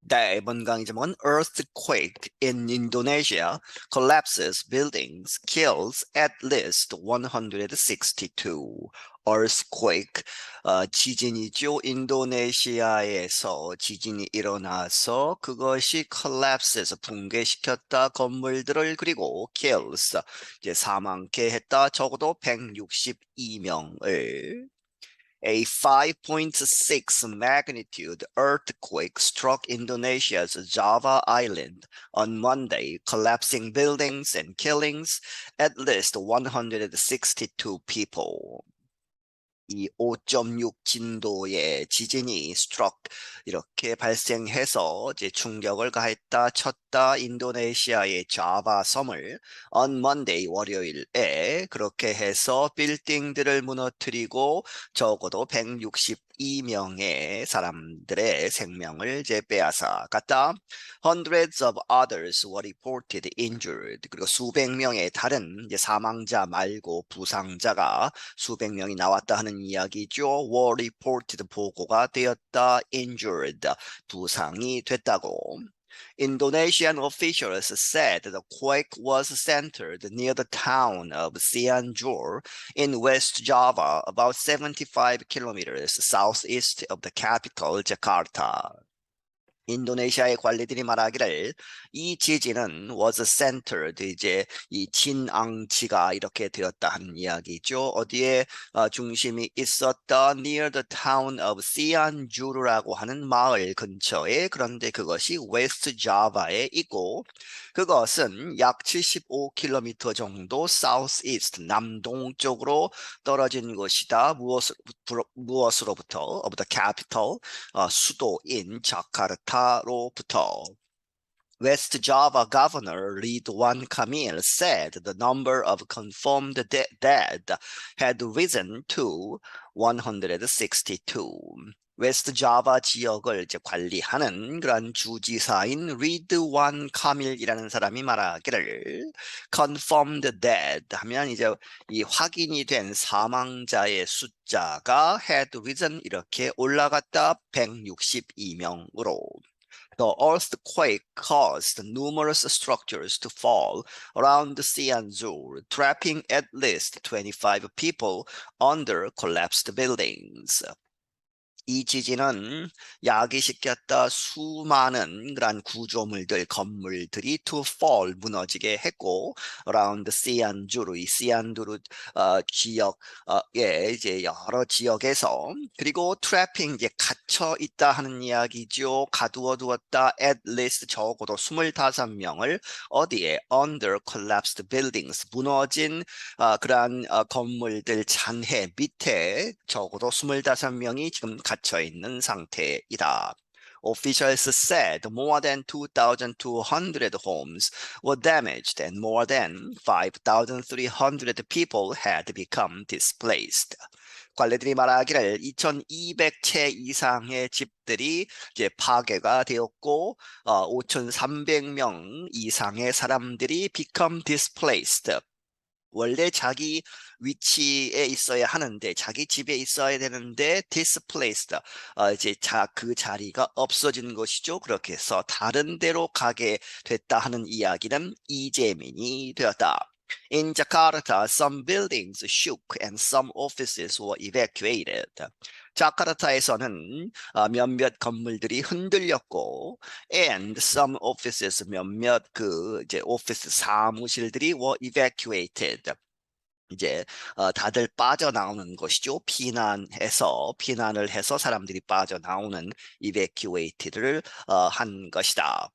네, 이번 강의 제목은 Earthquake in Indonesia collapses buildings, kills at least 162. Earthquake, 지진이죠. 인도네시아에서 지진이 일어나서 그것이 collapses, 붕괴시켰다 건물들을 그리고 kills, 이제 사망케 했다. 적어도 162명을. A 5.6 magnitude earthquake struck Indonesia's Java island on Monday, collapsing buildings and killings at least 162 people. 이 5.6 진도의 지진이 struck 이렇게 발생해서 이제 충격을 가했다 쳤다 인도네시아의 자바 섬을 on Monday 월요일에 그렇게 해서 빌딩들을 무너뜨리고 적어도 162명의 사람들의 생명을 이제 빼앗아 갔다. Hundreds of others were reported injured. 그리고 수백 명의 다른 이제 사망자 말고 부상자가 수백 명이 나왔다 하는 이야기죠. were reported 보고가 되었다. injured 부상이 됐다고. Indonesian officials said the quake was centered near the town of Cianjur in West Java, about 75 kilometers southeast of the capital, Jakarta. 인도네시아의 관리들이 말하기를 이 지진은 was centered, 이제 이 진앙지가 이렇게 되었다 하는 이야기죠. 어디에 중심이 있었다 near the town of Cianjur라고 하는 마을 근처에. 그런데 그것이 웨스트 자바에 있고 그것은 약 75km 정도 southeast 남동쪽으로 떨어진 곳이다. 무엇으로부터 of the capital 수도인 자카르타로부터. West Java Governor Ridwan Kamil said the number of confirmed dead had risen to 162. 웨스트 자바 지역을 이제 관리하는 그런 주지사인 리드완 카밀이라는 사람이 말하기를 confirmed dead 하면 이제 이 확인이 된 사망자의 숫자가 had risen 이렇게 올라갔다 162명으로. The earthquake caused numerous structures to fall around Cianjur, trapping at least 25 people under collapsed buildings. 이 지진은 야기시켰다 수많은 그런 구조물들, 건물들이 to fall, 무너지게 했고, around Cianjur, 이 시안두르 지역에 이제 여러 지역에서, 그리고 trapping, 이제 갇혀 있다 하는 이야기죠. 가두어 두었다, at least 적어도 25명을 어디에 under collapsed buildings, 무너진 그러한 건물들 잔해 밑에 적어도 25명이 지금 갇혀 있는 상태이다. Officials said more than 2,200 homes were damaged and more than 5,300 people had become displaced. 관리들이 말하기를 2,200채 이상의 집들이 이제 파괴가 되었고 5,300명 이상의 사람들이 become displaced. 원래 자기 위치에 있어야 하는데 자기 집에 있어야 되는데 displaced 이제 그 자리가 없어진 것이죠. 그렇게 해서 다른 데로 가게 됐다 하는 이야기는 이재민이 되었다. In Jakarta, some buildings shook and some offices were evacuated. 자카르타에서는 몇몇 건물들이 흔들렸고, and some offices 몇몇 그 이제 오피스 사무실들이 were evacuated. 이제 다들 빠져나오는 것이죠. 피난을 해서 사람들이 빠져나오는 evacuated를 한 것이다.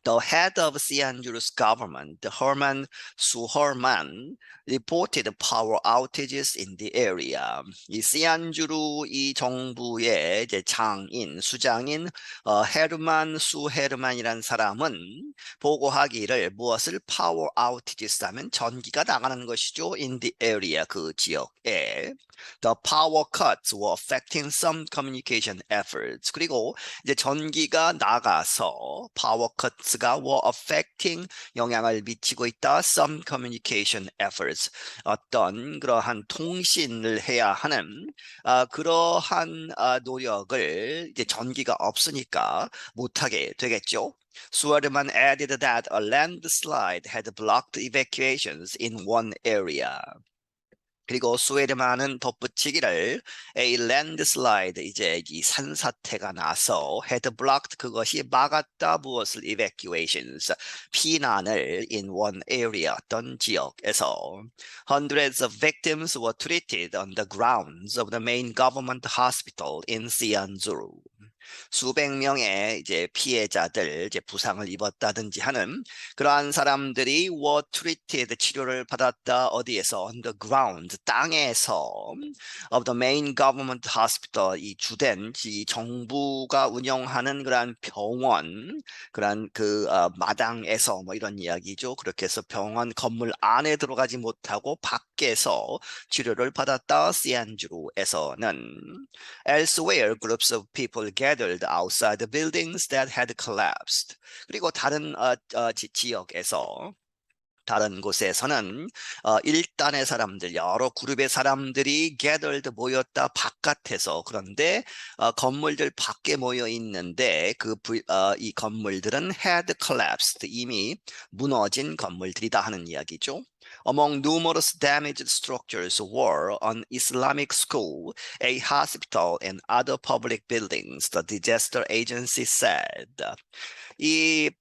The head of Cianjur's government, Herman Suherman, reported power outages in the area. 이 시안주루 이 정부의 이제 수장인 헤르만 수헤르만이라는 사람은 보고하기를 무엇을 power outages 하면 전기가 나가는 것이죠. In the area, 그 지역에. The power cuts were affecting some communication efforts. 그리고 이제 전기가 나가서 power cuts physics가 were affecting 영향을 미치고 있다. Some communication efforts 어떤 그러한 통신을 해야 하는 그러한 노력을 이제 전기가 없으니까 못하게 되겠죠. Suarman added that a landslide had blocked evacuations in one area. 그리고 스웨르만은 덧붙이기를 a landslide 이제 이 산사태가 나서 had blocked 그것이 막았다 무엇을 evacuations 피난을 in one area 어떤 지역에서 hundreds of victims were treated on the grounds of the main government hospital in Cianjur. 수백 명의 이제 피해자들 이제 부상을 입었다든지 하는 그러한 사람들이 were treated 치료를 받았다 어디에서 on the ground 땅에서 of the main government hospital 이 주된 이 정부가 운영하는 그러한 병원 그러한 그 마당에서 뭐 이런 이야기죠. 그렇게 해서 병원 건물 안에 들어가지 못하고 밖에서 치료를 받았다. 시안주루에서는 elsewhere groups of people gathered outside the buildings that had collapsed. 그리고 다른 지역에서 다른 곳에서는 일단의 사람들, 여러 그룹의 사람들이 gathered 모였다 바깥에서 그런데 건물들 밖에 모여 있는데 이 건물들은 had collapsed 이미 무너진 건물들이다 하는 이야기죠. Among numerous damaged structures were an Islamic school, a hospital, and other public buildings, the disaster agency said. 이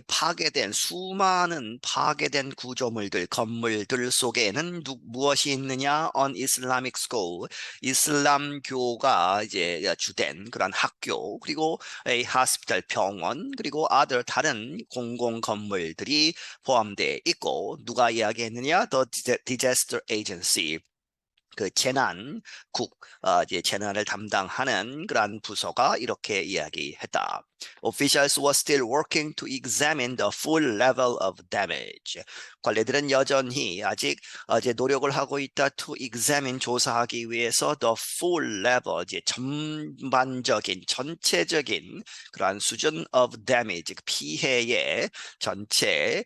파괴된 수많은 파괴된 구조물들, 건물들 속에는 무엇이 있느냐? On Islamic school, 이슬람교가 이제 주된 그런 학교, 그리고 a hospital 병원, 그리고 other 다른 공공 건물들이 포함되어 있고 누가 이야기했느냐? The disaster agency. 그 재난국, 이제 재난을 담당하는 그러한 부서가 이렇게 이야기했다. Officials were still working to examine the full level of damage. 관리들은 여전히 아직 이제 노력을 하고 있다. To examine 조사하기 위해서 the full level 이제 전반적인 전체적인 그러한 수준 of damage 피해의 전체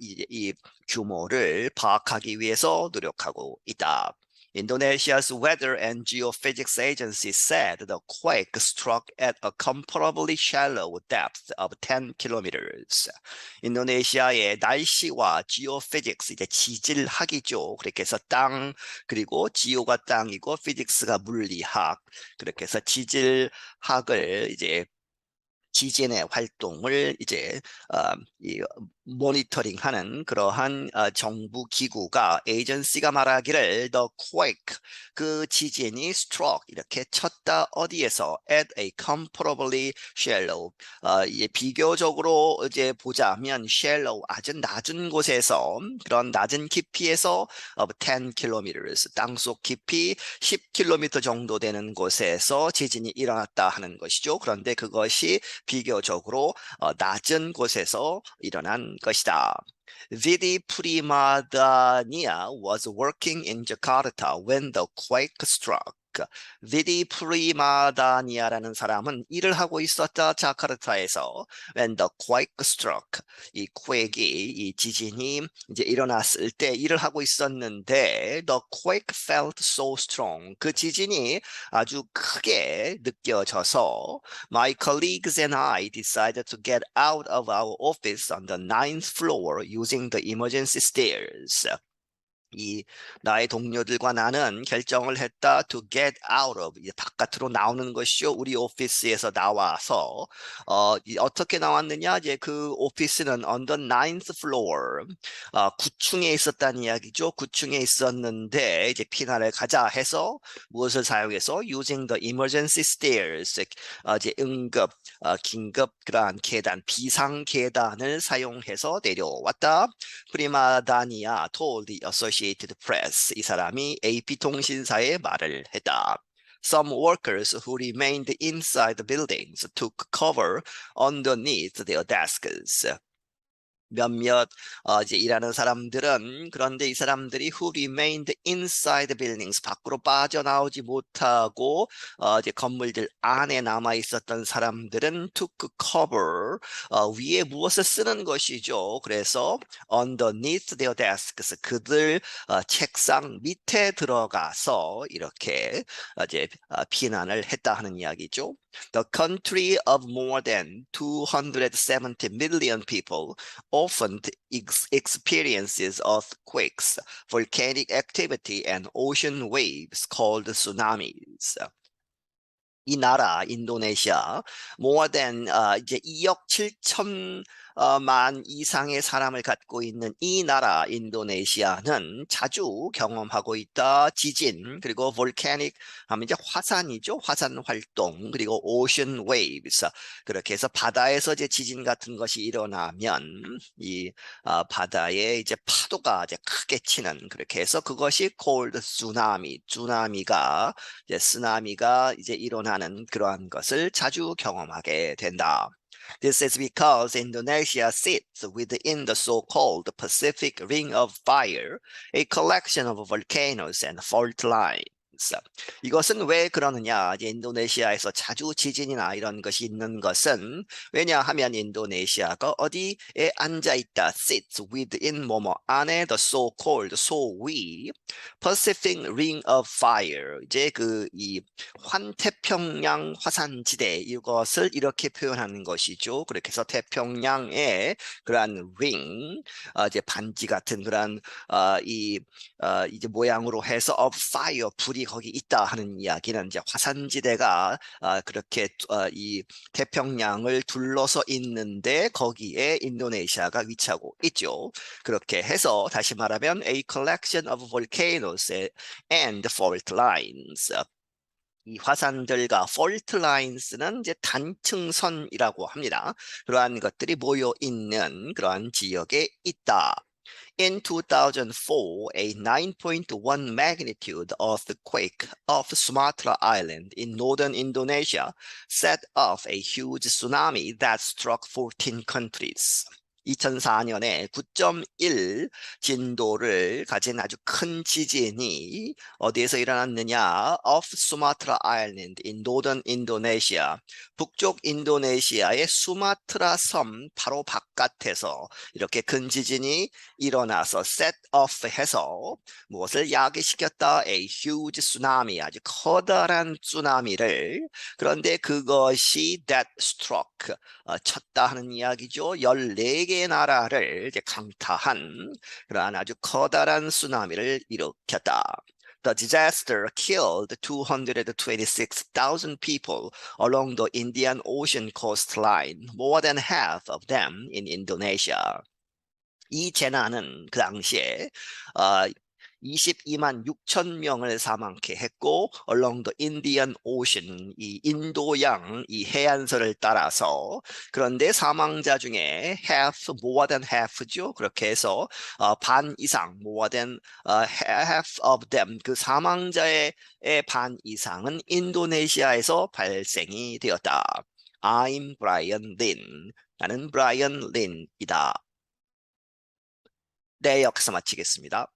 이 규모를 파악하기 위해서 노력하고 있다. Indonesia's Weather and Geophysics Agency said the quake struck at a comparably shallow depth of 10 kilometers. 인도네시아의 날씨와 geophysics, 이제 지질학이죠. 그렇게 해서 땅, 그리고 geo가 땅이고 physics가 물리학. 그렇게 해서 지질학을 이제 지진의 활동을 이제 모니터링하는 그러한 정부 기구가 에이전시가 말하기를 the quake 그 지진이 struck 이렇게 쳤다 어디에서 at a comparably shallow 이제 비교적으로 이제 보자면 shallow 아주 낮은 곳에서 그런 낮은 깊이에서 of 10 kilometers 땅속 깊이 10km 정도 되는 곳에서 지진이 일어났다 하는 것이죠. 그런데 그것이 비교적으로 낮은 곳에서 일어난 것이다. Vidi Primadania was working in Jakarta when the quake struck. 비디 프리마다니아라는 사람은 일을 하고 있었다. 자카르타에서 when the quake struck 이 quake이 이 지진이 이제 일어났을 때 일을 하고 있었는데 the quake felt so strong 그 지진이 아주 크게 느껴져서 my colleagues and I decided to get out of our office on the 9th floor using the emergency stairs. 이 나의 동료들과 나는 결정을 했다 to get out of 이제 바깥으로 나오는 것이요 우리 오피스에서 나와서 어떻게 나왔느냐 이제 그 오피스는 on the 9th floor 9층에 있었다는 이야기죠. 9층에 있었는데 이제 피난을 가자 해서 무엇을 사용해서 using the emergency stairs 이제 응급 긴급 그러한 계단 비상 계단을 사용해서 내려왔다. 프리마다니아 told the Associated Press 이 사람이 AP 통신사에 말을 했다. Some workers who remained inside the buildings took cover underneath their desks. 몇몇 이제 일하는 사람들은 그런데 이 사람들이 who remained inside the buildings 밖으로 빠져나오지 못하고 이제 건물들 안에 남아 있었던 사람들은 took cover 위에 무엇을 쓰는 것이죠. 그래서 underneath their desks 그들 책상 밑에 들어가서 이렇게 이제 피난을 했다 하는 이야기죠. The country of more than 270 million people often experiences earthquakes, volcanic activity, and ocean waves called tsunamis. 이 나라 인도네시아 more than 이제 2억 7천 만 이상의 사람을 갖고 있는 이 나라 인도네시아는 자주 경험하고 있다. 지진 그리고 volcanic 하면 이제 화산이죠. 화산 활동 그리고 ocean waves 그렇게 해서 바다에서 이제 지진 같은 것이 일어나면 이 바다에 이제 파도가 이제 크게 치는 그렇게 해서 그것이 called tsunami. 쓰나미가 이제 일어나는 그러한 것을 자주 경험하게 된다. This is because Indonesia sits within the so-called Pacific Ring of Fire, a collection of volcanoes and fault lines. 이것은 왜 그러느냐? 이제 인도네시아에서 자주 지진이나 이런 것이 있는 것은 왜냐하면 인도네시아가 어디에 앉아 있다. sits within 뭐뭐 안에 the so-called 소위 Pacific Ring of Fire 이제 이 환태평양 화산지대 이것을 이렇게 표현하는 것이죠. 그렇게 해서 태평양의 그러한 ring 이제 반지 같은 그러한 이제 모양으로 해서 of fire 불이 거기 있다 하는 이야기는 이제 화산지대가 그렇게 이 태평양을 둘러서 있는데 거기에 인도네시아가 위치하고 있죠. 그렇게 해서 다시 말하면 a collection of volcanoes and fault lines. 이 화산들과 fault lines는 이제 단층선이라고 합니다. 그러한 것들이 모여 있는 그러한 지역에 있다. In 2004, a 9.1 magnitude earthquake off Sumatra Island in northern Indonesia set off a huge tsunami that struck 14 countries. 2004년에 9.1 진도를 가진 아주 큰 지진이 어디에서 일어났느냐? off Sumatra Island in northern Indonesia. 북쪽 인도네시아의 수마트라 섬 바로 바깥에서 이렇게 큰 지진이 일어나서 set off 해서 무엇을 야기시켰다? A huge tsunami. 아주 커다란 쓰나미를 그런데 그것이 that struck 쳤다 하는 이야기죠. 14개의 나라를 이제 강타한 그러한 아주 커다란 쓰나미를 일으켰다. The disaster killed 226,000 people along the Indian Ocean coastline, more than half of them in Indonesia. 이 재난은 그 당시에 22만 6천 명을 사망케 했고 along the Indian Ocean 이 인도양 이 해안선을 따라서 그런데 사망자 중에 half more than half죠. 그렇게 해서 반 이상 more than half of them 그 사망자의 반 이상은 인도네시아에서 발생이 되었다. I'm Brian Lin. 나는 브라이언 린이다. 네, 여기서 마치겠습니다.